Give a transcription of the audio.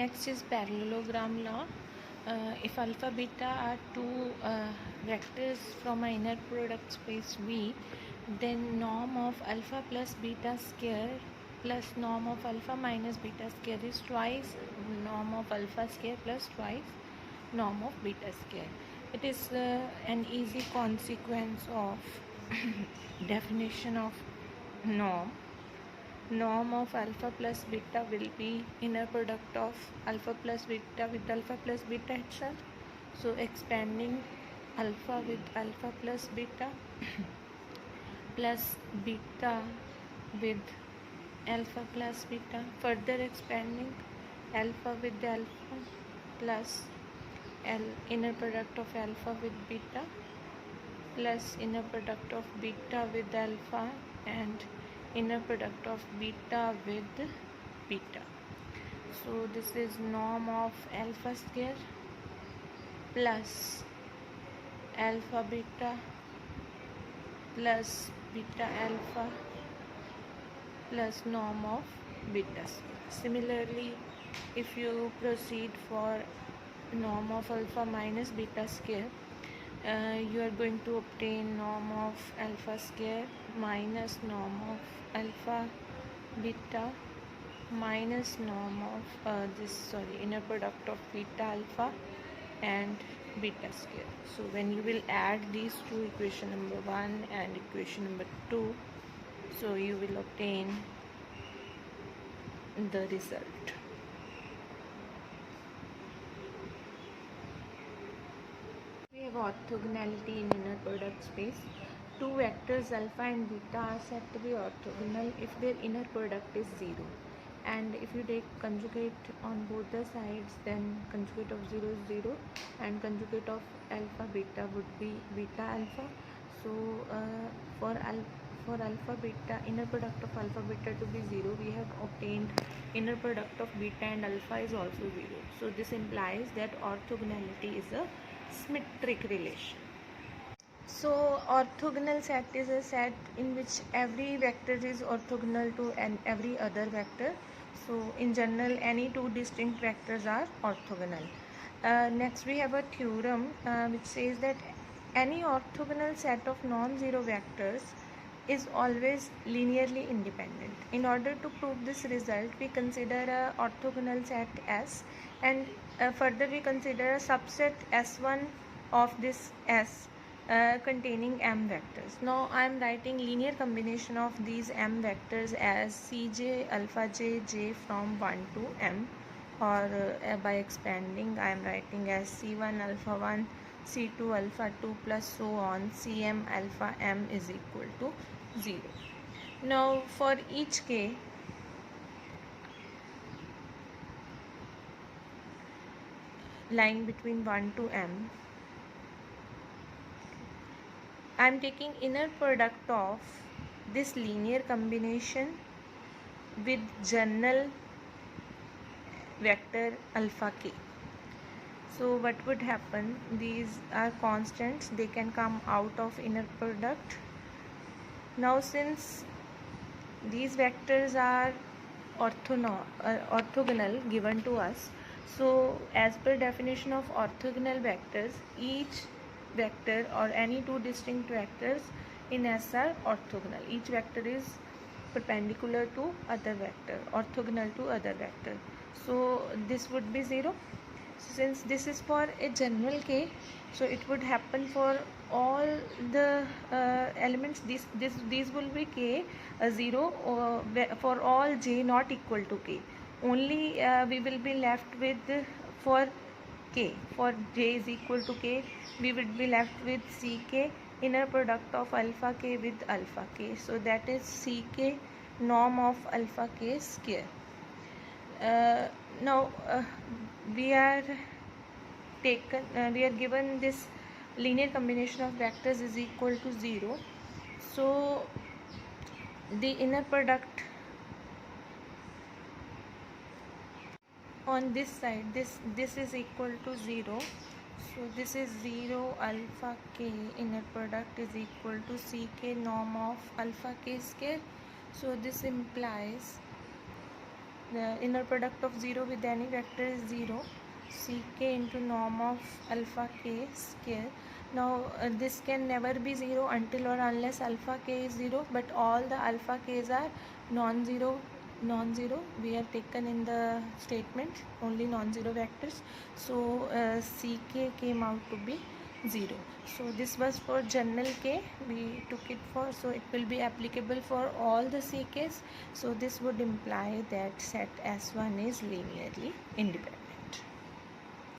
Next is parallelogram law. If alpha beta are two vectors from an inner product space V, then norm of alpha plus beta square plus norm of alpha minus beta square is twice norm of alpha square plus twice norm of beta square. It is an easy consequence of definition of norm. Norm of alpha plus beta will be inner product of alpha plus beta with alpha plus beta itself. So expanding alpha with alpha plus beta plus beta with alpha plus beta, further expanding alpha with alpha plus inner product of alpha with beta plus inner product of beta with alpha and inner product of beta with beta. So this is norm of alpha square plus alpha beta plus beta alpha plus norm of beta square. Similarly, if you proceed for norm of alpha minus beta square, you are going to obtain norm of alpha square minus norm of alpha beta minus norm of inner product of beta alpha and beta square. So when you will add these two, equation number 1 and equation number 2, so you will obtain the result. We have orthogonality in inner product space. Two vectors alpha and beta are said to be orthogonal if their inner product is 0. And if you take conjugate on both the sides, then conjugate of 0 is 0 and conjugate of alpha beta would be beta alpha. So for alpha beta, inner product of alpha beta to be 0, we have obtained inner product of beta and alpha is also 0. So this implies that orthogonality is a symmetric relation. So orthogonal set is a set in which every vector is orthogonal to every other vector. So in general, any two distinct vectors are orthogonal. Next we have a theorem which says that any orthogonal set of non-zero vectors is always linearly independent. In order to prove this result, we consider a orthogonal set S, and further we consider a subset S1 of this S containing m vectors. Now I am writing linear combination of these m vectors as Cj alpha j j from 1 to m, or by expanding I am writing as C1 alpha 1 C2 alpha 2 plus so on Cm alpha m is equal to 0. Now for each k, lying between 1 to m, I am taking inner product of this linear combination with general vector alpha k. So what would happen? These are constants, they can come out of inner product. Now since these vectors are orthogonal given to us, so as per definition of orthogonal vectors, each vector or any two distinct vectors in S are orthogonal. Each vector is perpendicular to other vector, orthogonal to other vector. So this would be 0. Since this is for a general k, so it would happen for all the elements. These will be k 0 for all j not equal to k. Only we will be left with for k, for j is equal to k, we would be left with ck inner product of alpha k with alpha k. So that is ck norm of alpha k square. Now we are given this linear combination of vectors is equal to 0. So the inner product on this side, this is equal to 0. So this is 0 alpha k inner product is equal to ck norm of alpha k square. So this implies the inner product of 0 with any vector is 0, ck into norm of alpha k square. Now this can never be 0 until or unless alpha k is 0, but all the alpha k's are non-zero. We have taken in the statement only non-zero vectors, so ck came out to be 0. So this was for general k, we took it for, so it will be applicable for all the ck's. So this would imply that set S1 is linearly independent.